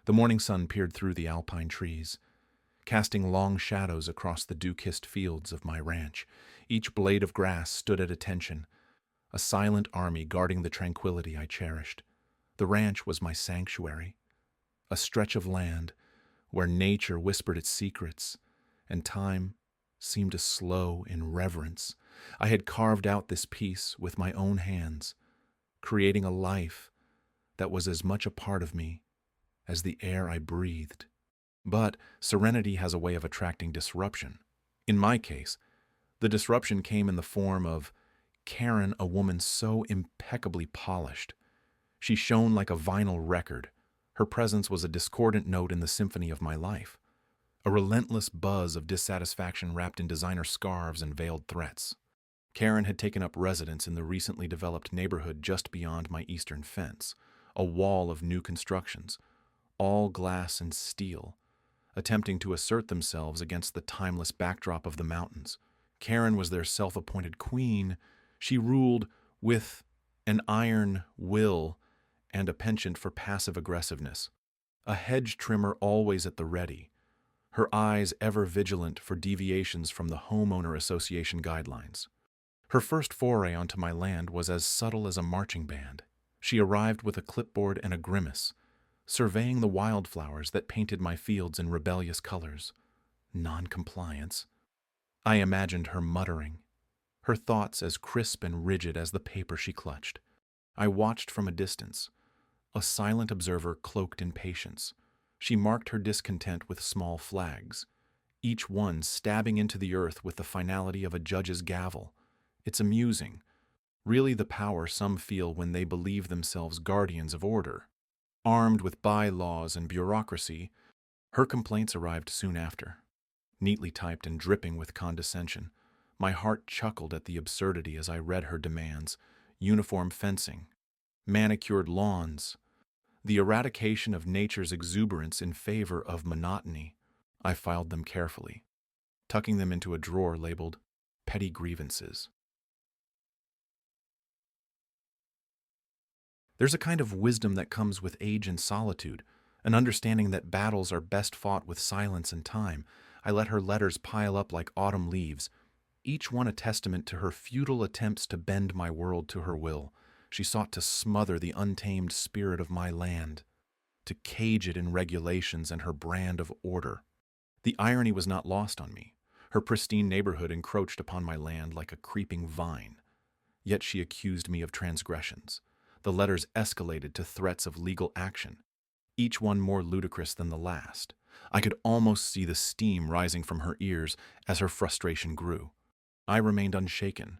The morning sun peered through the alpine trees, casting long shadows across the dew-kissed fields of my ranch. Each blade of grass stood at attention, a silent army guarding the tranquility I cherished. The ranch was my sanctuary, a stretch of land where nature whispered its secrets, and time seemed to slow in reverence. I had carved out this peace with my own hands, creating a life that was as much a part of me as the air I breathed. But serenity has a way of attracting disruption. In my case, the disruption came in the form of Karen, a woman so impeccably polished. She shone like a vinyl record. Her presence was a discordant note in the symphony of my life, a relentless buzz of dissatisfaction wrapped in designer scarves and veiled threats. Karen had taken up residence in the recently developed neighborhood just beyond my eastern fence, a wall of new constructions, all glass and steel, attempting to assert themselves against the timeless backdrop of the mountains. Karen was their self-appointed queen. She ruled with an iron will and a penchant for passive aggressiveness, a hedge trimmer always at the ready, her eyes ever vigilant for deviations from the homeowner association guidelines. Her first foray onto my land was as subtle as a marching band. She arrived with a clipboard and a grimace, surveying the wildflowers that painted my fields in rebellious colors. Non-compliance. I imagined her muttering, her thoughts as crisp and rigid as the paper she clutched. I watched from a distance, a silent observer cloaked in patience. She marked her discontent with small flags, each one stabbing into the earth with the finality of a judge's gavel. It's amusing, really the power some feel when they believe themselves guardians of order. Armed with bylaws and bureaucracy, her complaints arrived soon after, neatly typed and dripping with condescension. My heart chuckled at the absurdity as I read her demands: uniform fencing, manicured lawns, the eradication of nature's exuberance in favor of monotony. I filed them carefully, tucking them into a drawer labeled petty grievances. There's a kind of wisdom that comes with age and solitude, an understanding that battles are best fought with silence and time. I let her letters pile up like autumn leaves, each one a testament to her futile attempts to bend my world to her will. She sought to smother the untamed spirit of my land, to cage it in regulations and her brand of order. The irony was not lost on me. Her pristine neighborhood encroached upon my land like a creeping vine. Yet she accused me of transgressions. The letters escalated to threats of legal action, each one more ludicrous than the last. I could almost see the steam rising from her ears as her frustration grew. I remained unshaken,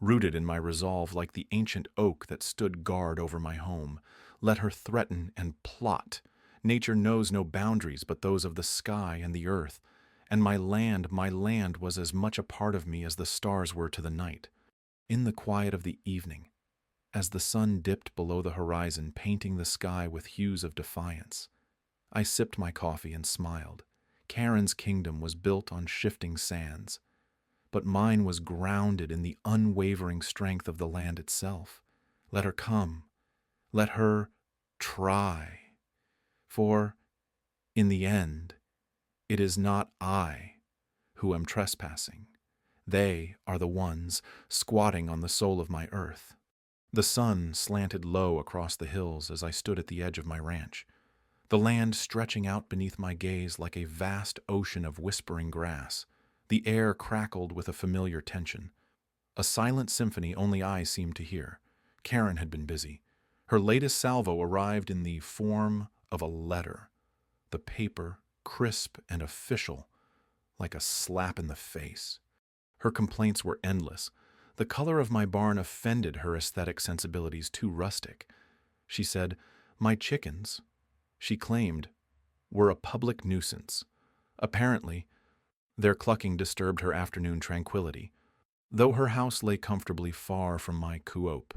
rooted in my resolve like the ancient oak that stood guard over my home. Let her threaten and plot. Nature knows no boundaries but those of the sky and the earth, and my land was as much a part of me as the stars were to the night. In the quiet of the evening, as the sun dipped below the horizon, painting the sky with hues of defiance, I sipped my coffee and smiled. Karen's kingdom was built on shifting sands, but mine was grounded in the unwavering strength of the land itself. Let her come. Let her try. For, in the end, it is not I who am trespassing. They are the ones squatting on the soul of my earth. The sun slanted low across the hills as I stood at the edge of my ranch, the land stretching out beneath my gaze like a vast ocean of whispering grass. The air crackled with a familiar tension, a silent symphony only I seemed to hear. Karen had been busy. Her latest salvo arrived in the form of a letter, the paper crisp and official, like a slap in the face. Her complaints were endless. The color of my barn offended her aesthetic sensibilities, too rustic. She said, my chickens, she claimed, were a public nuisance. Apparently, their clucking disturbed her afternoon tranquility, though her house lay comfortably far from my coop.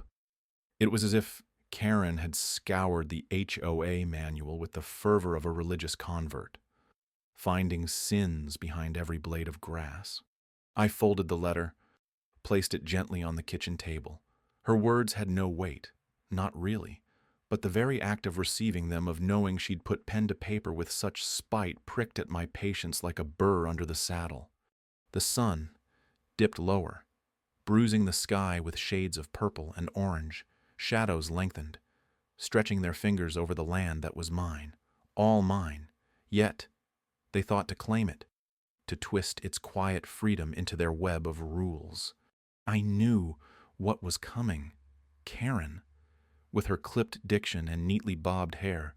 It was as if Karen had scoured the HOA manual with the fervor of a religious convert, finding sins behind every blade of grass. I folded the letter, placed it gently on the kitchen table. Her words had no weight, not really. but the very act of receiving them, of knowing she'd put pen to paper with such spite, pricked at my patience like a burr under the saddle. The sun dipped lower, bruising the sky with shades of purple and orange. Shadows lengthened, stretching their fingers over the land that was mine, all mine. Yet they thought to claim it, to twist its quiet freedom into their web of rules. I knew what was coming. Karen, with her clipped diction and neatly bobbed hair,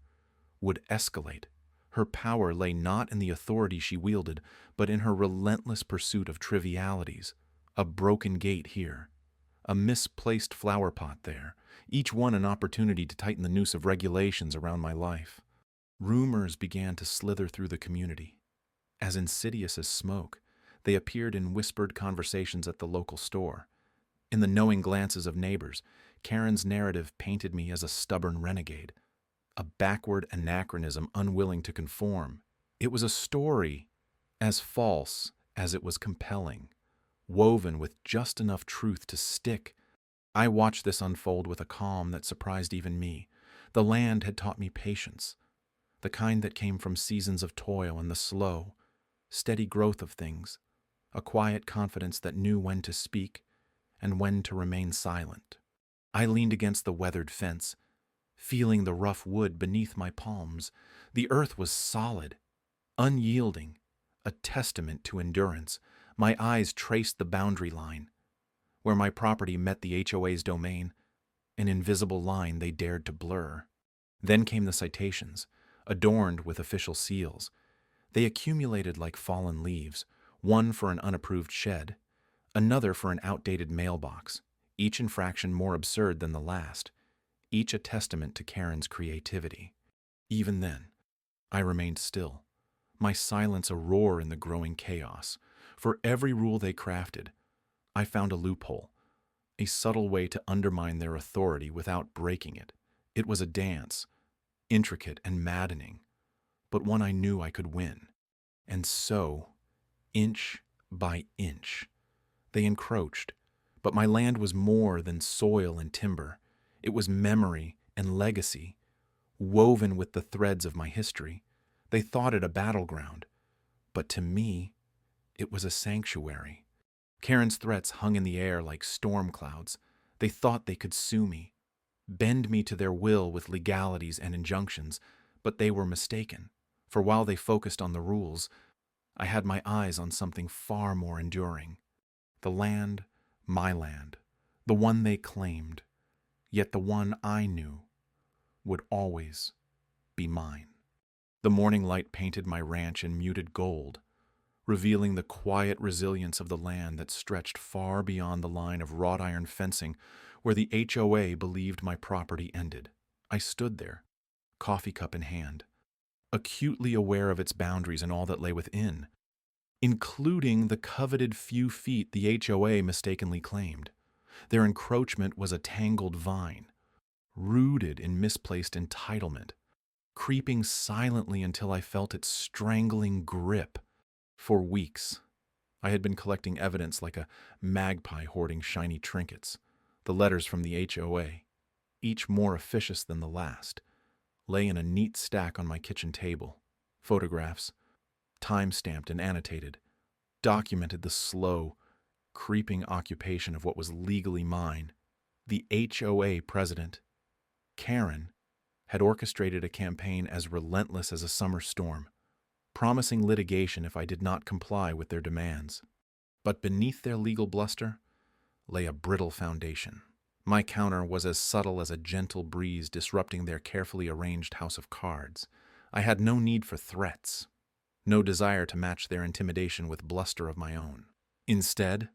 would escalate. Her power lay not in the authority she wielded, but in her relentless pursuit of trivialities. A broken gate here, a misplaced flower pot there, each one an opportunity to tighten the noose of regulations around my life. Rumors began to slither through the community. As insidious as smoke, they appeared in whispered conversations at the local store. In the knowing glances of neighbors, Karen's narrative painted me as a stubborn renegade, a backward anachronism unwilling to conform. It was a story as false as it was compelling, woven with just enough truth to stick. I watched this unfold with a calm that surprised even me. The land had taught me patience, the kind that came from seasons of toil and the slow, steady growth of things, a quiet confidence that knew when to speak and when to remain silent. I leaned against the weathered fence, feeling the rough wood beneath my palms. The earth was solid, unyielding, a testament to endurance. My eyes traced the boundary line, where my property met the HOA's domain, an invisible line they dared to blur. Then came the citations, adorned with official seals. They accumulated like fallen leaves, one for an unapproved shed, another for an outdated mailbox, each infraction more absurd than the last, each a testament to Karen's creativity. Even then, I remained still, my silence a roar in the growing chaos. For every rule they crafted, I found a loophole, a subtle way to undermine their authority without breaking it. It was a dance, intricate and maddening, but one I knew I could win. And so, inch by inch, they encroached. But my land was more than soil and timber. It was memory and legacy, woven with the threads of my history. They thought it a battleground, but to me, it was a sanctuary. Karen's threats hung in the air like storm clouds. They thought they could sue me, bend me to their will with legalities and injunctions, but they were mistaken. For while they focused on the rules, I had my eyes on something far more enduring. The land, my land, the one they claimed, yet the one I knew would always be mine. The morning light painted my ranch in muted gold, revealing the quiet resilience of the land that stretched far beyond the line of wrought iron fencing where the HOA believed my property ended. I stood there, coffee cup in hand, acutely aware of its boundaries and all that lay within, including the coveted few feet the HOA mistakenly claimed. Their encroachment was a tangled vine, rooted in misplaced entitlement, creeping silently until I felt its strangling grip. For weeks, I had been collecting evidence like a magpie hoarding shiny trinkets. The letters from the HOA, each more officious than the last, lay in a neat stack on my kitchen table. Photographs, time-stamped and annotated, documented the slow, creeping occupation of what was legally mine. The HOA president, Karen, had orchestrated a campaign as relentless as a summer storm, promising litigation if I did not comply with their demands. But beneath their legal bluster lay a brittle foundation. My counter was as subtle as a gentle breeze disrupting their carefully arranged house of cards. I had no need for threats, no desire to match their intimidation with bluster of my own. Instead,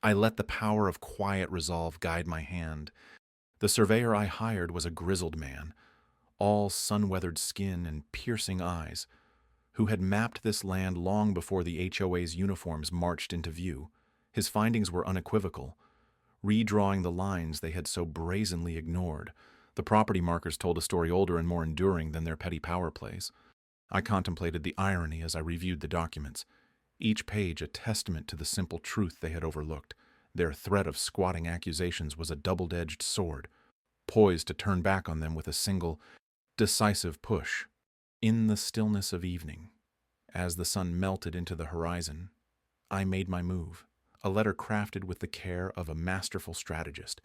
I let the power of quiet resolve guide my hand. The surveyor I hired was a grizzled man, all sun-weathered skin and piercing eyes, who had mapped this land long before the HOA's uniforms marched into view. His findings were unequivocal, redrawing the lines they had so brazenly ignored. The property markers told a story older and more enduring than their petty power plays. I contemplated the irony as I reviewed the documents, each page a testament to the simple truth they had overlooked. Their threat of squatting accusations was a double-edged sword, poised to turn back on them with a single, decisive push. In the stillness of evening, as the sun melted into the horizon, I made my move, a letter crafted with the care of a masterful strategist,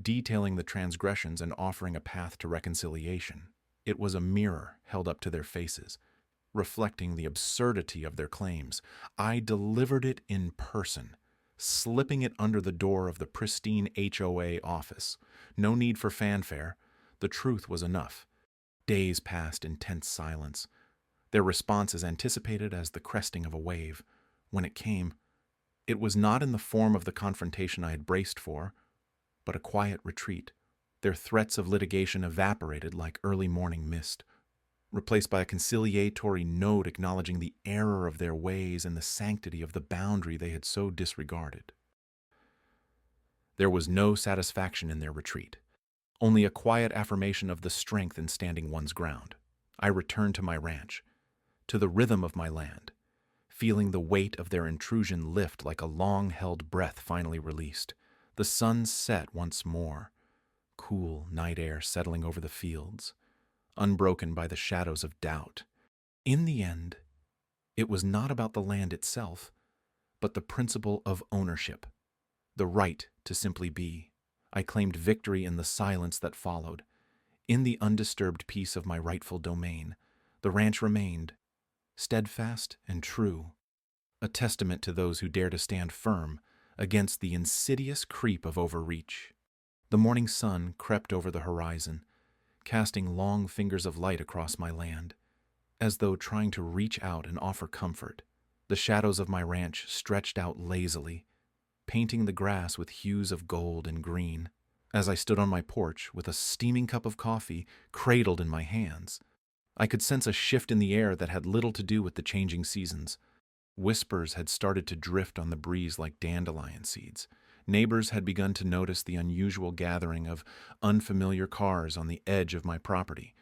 detailing the transgressions and offering a path to reconciliation. It was a mirror held up to their faces, reflecting the absurdity of their claims. I delivered it in person, slipping it under the door of the pristine HOA office. No need for fanfare. The truth was enough. Days passed in tense silence, their response as anticipated as the cresting of a wave. When it came, it was not in the form of the confrontation I had braced for, but a quiet retreat. Their threats of litigation evaporated like early morning mist, replaced by a conciliatory note acknowledging the error of their ways and the sanctity of the boundary they had so disregarded. There was no satisfaction in their retreat, only a quiet affirmation of the strength in standing one's ground. I returned to my ranch, to the rhythm of my land, feeling the weight of their intrusion lift like a long-held breath finally released. The sun set once more, cool night air settling over the fields, unbroken by the shadows of doubt. In the end, it was not about the land itself, but the principle of ownership, the right to simply be. I claimed victory in the silence that followed. In the undisturbed peace of my rightful domain, the ranch remained, steadfast and true, a testament to those who dare to stand firm against the insidious creep of overreach. The morning sun crept over the horizon, casting long fingers of light across my land, as though trying to reach out and offer comfort. The shadows of my ranch stretched out lazily, painting the grass with hues of gold and green. As I stood on my porch with a steaming cup of coffee cradled in my hands, I could sense a shift in the air that had little to do with the changing seasons. Whispers had started to drift on the breeze like dandelion seeds. Neighbors had begun to notice the unusual gathering of unfamiliar cars on the edge of my property.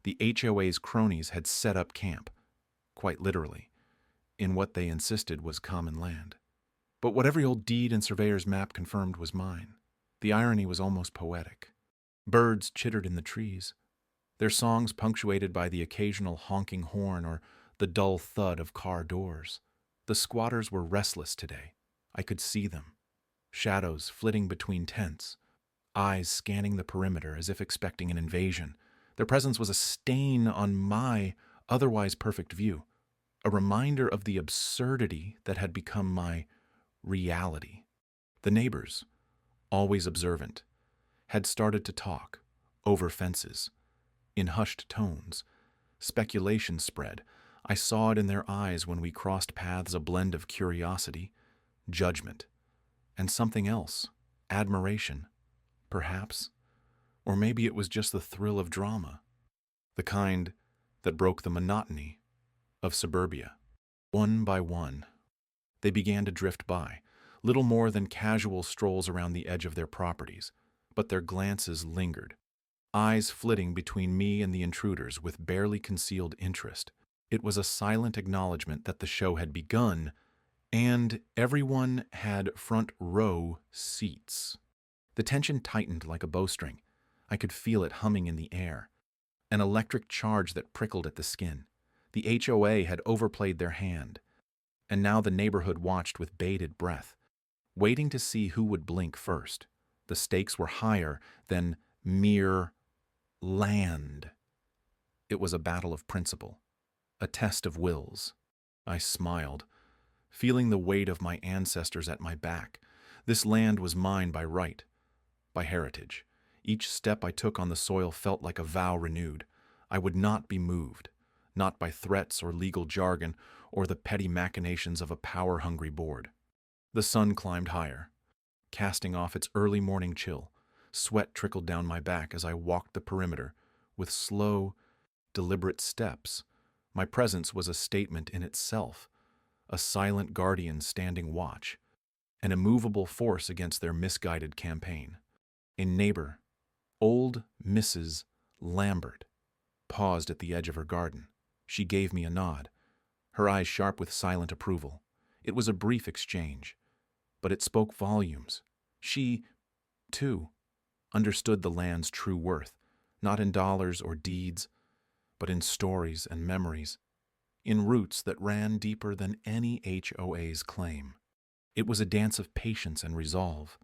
The HOA's cronies had set up camp, quite literally, in what they insisted was common land. But what every old deed and surveyor's map confirmed was mine. The irony was almost poetic. Birds chittered in the trees, their songs punctuated by the occasional honking horn or the dull thud of car doors. The squatters were restless today. I could see them, shadows flitting between tents, eyes scanning the perimeter as if expecting an invasion. Their presence was a stain on my otherwise perfect view, a reminder of the absurdity that had become my reality. The neighbors, always observant, had started to talk, over fences, in hushed tones. Speculation spread. I saw it in their eyes when we crossed paths, a blend of curiosity, judgment, and something else, admiration, perhaps. Or maybe it was just the thrill of drama, the kind that broke the monotony of suburbia. One by one, they began to drift by, little more than casual strolls around the edge of their properties, but their glances lingered, eyes flitting between me and the intruders with barely concealed interest. It was a silent acknowledgement that the show had begun, and everyone had front row seats. The tension tightened like a bowstring. I could feel it humming in the air, an electric charge that prickled at the skin. The HOA had overplayed their hand, and now the neighborhood watched with bated breath, waiting to see who would blink first. The stakes were higher than mere land. It was a battle of principle, a test of wills. I smiled, feeling the weight of my ancestors at my back. This land was mine by right, by heritage. Each step I took on the soil felt like a vow renewed. I would not be moved, not by threats or legal jargon or the petty machinations of a power-hungry board. The sun climbed higher, casting off its early morning chill. Sweat trickled down my back as I walked the perimeter with slow, deliberate steps. My presence was a statement in itself, a silent guardian standing watch, an immovable force against their misguided campaign. A neighbor, old Mrs. Lambert, paused at the edge of her garden. She gave me a nod, her eyes sharp with silent approval. It was a brief exchange, but it spoke volumes. She, too, understood the land's true worth, not in dollars or deeds, but in stories and memories, in roots that ran deeper than any HOA's claim. It was a dance of patience and resolve,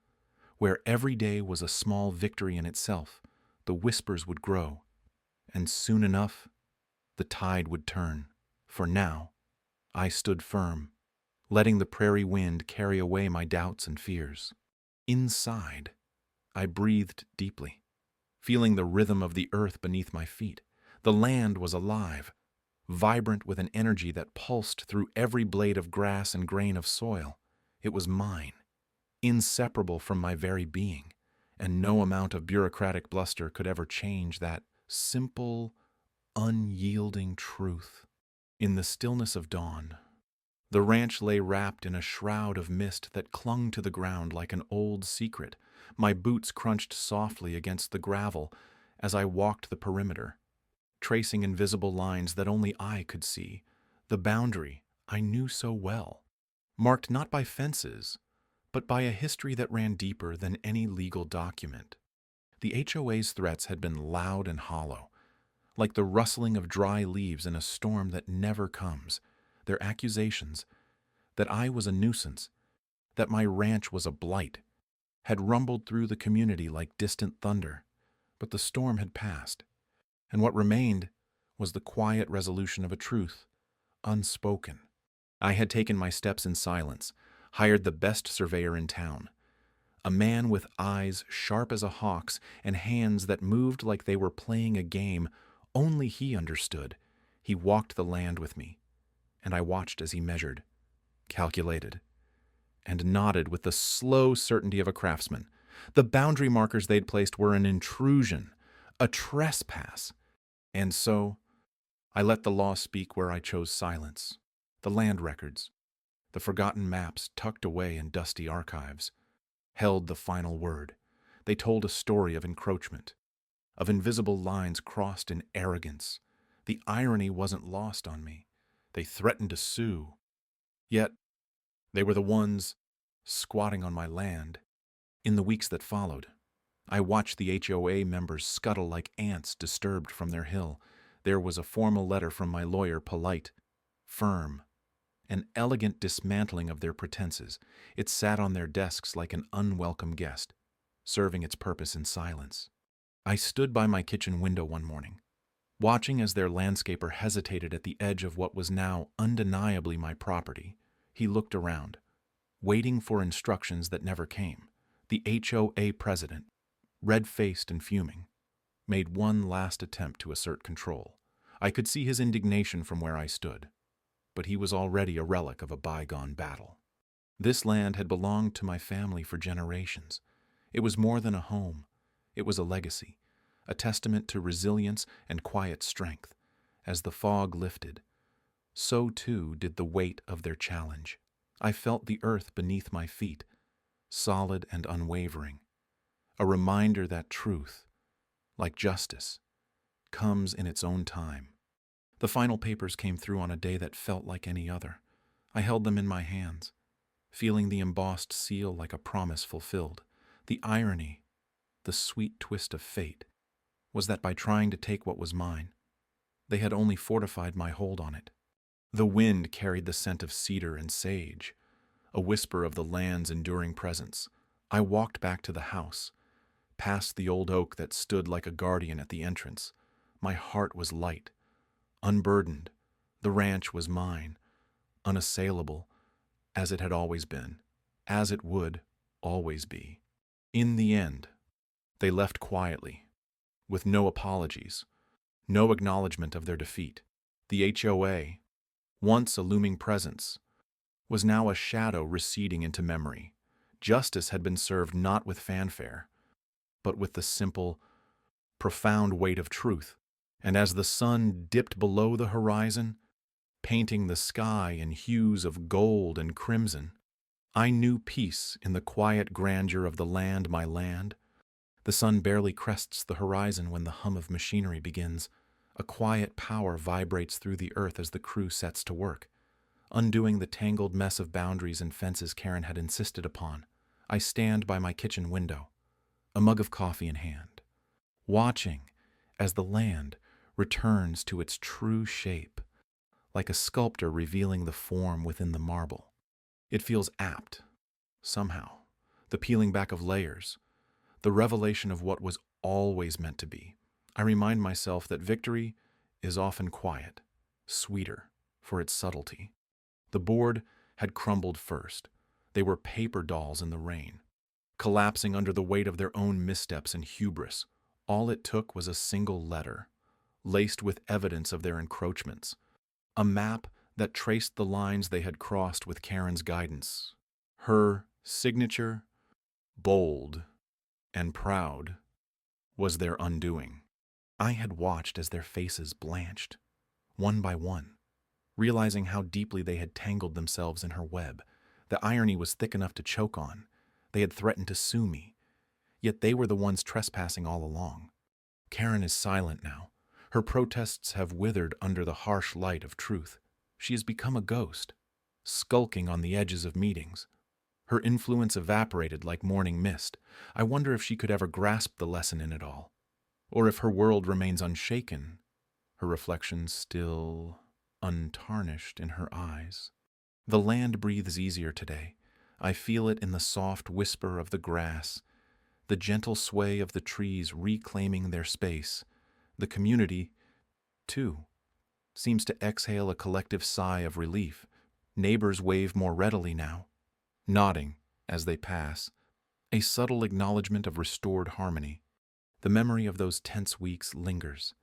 where every day was a small victory in itself. The whispers would grow, and soon enough, the tide would turn. For now, I stood firm, letting the prairie wind carry away my doubts and fears. Inside, I breathed deeply, feeling the rhythm of the earth beneath my feet. The land was alive, vibrant with an energy that pulsed through every blade of grass and grain of soil. It was mine, inseparable from my very being, and no amount of bureaucratic bluster could ever change that simple, unyielding truth. In the stillness of dawn, the ranch lay wrapped in a shroud of mist that clung to the ground like an old secret. My boots crunched softly against the gravel as I walked the perimeter, tracing invisible lines that only I could see, the boundary I knew so well, marked not by fences, but by a history that ran deeper than any legal document. The HOA's threats had been loud and hollow, like the rustling of dry leaves in a storm that never comes. Their accusations that I was a nuisance, that my ranch was a blight, had rumbled through the community like distant thunder. But the storm had passed, and what remained was the quiet resolution of a truth, unspoken. I had taken my steps in silence, hired the best surveyor in town, a man with eyes sharp as a hawk's and hands that moved like they were playing a game only he understood. He walked the land with me, and I watched as he measured, calculated, and nodded with the slow certainty of a craftsman. The boundary markers they'd placed were an intrusion, a trespass. And so, I let the law speak where I chose silence. The land records, the forgotten maps tucked away in dusty archives, held the final word. They told a story of encroachment, of invisible lines crossed in arrogance. The irony wasn't lost on me. They threatened to sue. Yet, they were the ones squatting on my land. In the weeks that followed, I watched the HOA members scuttle like ants disturbed from their hill. There was a formal letter from my lawyer, polite, firm, an elegant dismantling of their pretenses. It sat on their desks like an unwelcome guest, serving its purpose in silence. I stood by my kitchen window one morning, watching as their landscaper hesitated at the edge of what was now undeniably my property. He looked around, waiting for instructions that never came. The HOA president, red-faced and fuming, made one last attempt to assert control. I could see his indignation from where I stood, but he was already a relic of a bygone battle. This land had belonged to my family for generations. It was more than a home. It was a legacy, a testament to resilience and quiet strength. As the fog lifted, so too did the weight of their challenge. I felt the earth beneath my feet, solid and unwavering, a reminder that truth, like justice, comes in its own time. The final papers came through on a day that felt like any other. I held them in my hands, feeling the embossed seal like a promise fulfilled. The irony, the sweet twist of fate, was that by trying to take what was mine, they had only fortified my hold on it. The wind carried the scent of cedar and sage, a whisper of the land's enduring presence. I walked back to the house, past the old oak that stood like a guardian at the entrance. My heart was light, unburdened. The ranch was mine, unassailable, as it had always been, as it would always be. In the end, they left quietly, with no apologies, no acknowledgement of their defeat. The HOA, once a looming presence, was now a shadow receding into memory. Justice had been served not with fanfare, but with the simple, profound weight of truth. And as the sun dipped below the horizon, painting the sky in hues of gold and crimson, I knew peace in the quiet grandeur of the land, my land. The sun barely crests the horizon when the hum of machinery begins. A quiet power vibrates through the earth as the crew sets to work, undoing the tangled mess of boundaries and fences Karen had insisted upon. I stand by my kitchen window, a mug of coffee in hand, watching as the land returns to its true shape, like a sculptor revealing the form within the marble. It feels apt, somehow, the peeling back of layers, the revelation of what was always meant to be. I remind myself that victory is often quiet, sweeter for its subtlety. The board had crumbled first. They were paper dolls in the rain, collapsing under the weight of their own missteps and hubris. All it took was a single letter, laced with evidence of their encroachments, a map that traced the lines they had crossed with Karen's guidance. Her signature, bold and proud, was their undoing. I had watched as their faces blanched, one by one, realizing how deeply they had tangled themselves in her web. The irony was thick enough to choke on. They had threatened to sue me, yet they were the ones trespassing all along. Karen is silent now. Her protests have withered under the harsh light of truth. She has become a ghost, skulking on the edges of meetings. Her influence evaporated like morning mist. I wonder if she could ever grasp the lesson in it all, or if her world remains unshaken, her reflection still untarnished in her eyes. The land breathes easier today. I feel it in the soft whisper of the grass, the gentle sway of the trees reclaiming their space. The community, too, seems to exhale a collective sigh of relief. Neighbors wave more readily now, nodding as they pass, a subtle acknowledgement of restored harmony. The memory of those tense weeks lingers,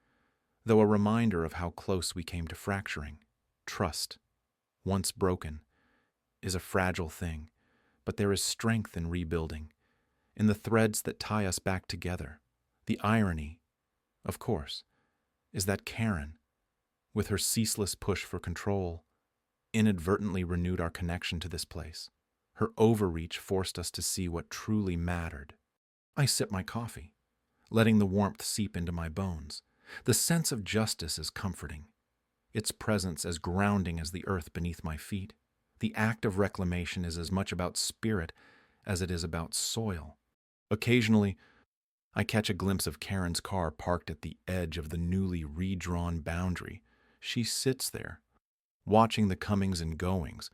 though a reminder of how close we came to fracturing. Trust, once broken, is a fragile thing, but there is strength in rebuilding, in the threads that tie us back together. The irony, of course, is that Karen, with her ceaseless push for control, inadvertently renewed our connection to this place. Her overreach forced us to see what truly mattered. I sip my coffee, letting the warmth seep into my bones. The sense of justice is comforting, its presence as grounding as the earth beneath my feet. The act of reclamation is as much about spirit as it is about soil. Occasionally, I catch a glimpse of Karen's car parked at the edge of the newly redrawn boundary. She sits there, watching the comings and goings,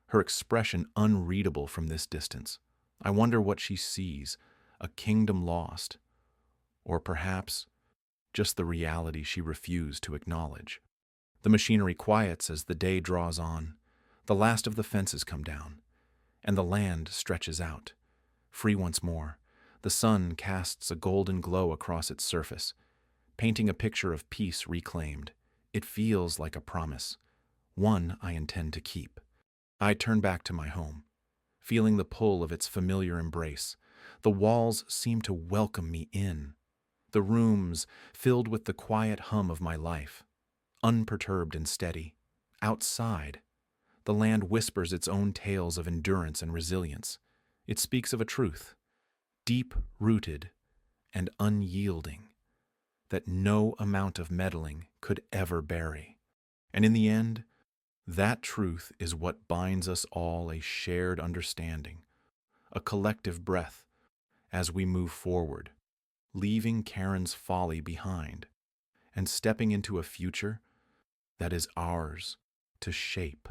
her expression unreadable from this distance. I wonder what she sees, a kingdom lost, or perhaps just the reality she refused to acknowledge. The machinery quiets as the day draws on. The last of the fences come down, and the land stretches out, free once more. The sun casts a golden glow across its surface, painting a picture of peace reclaimed. It feels like a promise, one I intend to keep. I turn back to my home, feeling the pull of its familiar embrace. The walls seem to welcome me in, the rooms filled with the quiet hum of my life, unperturbed and steady. Outside, the land whispers its own tales of endurance and resilience. It speaks of a truth, deep-rooted and unyielding, that no amount of meddling could ever bury. And in the end, that truth is what binds us all, a shared understanding, a collective breath as we move forward, leaving Karen's folly behind and stepping into a future that is ours to shape.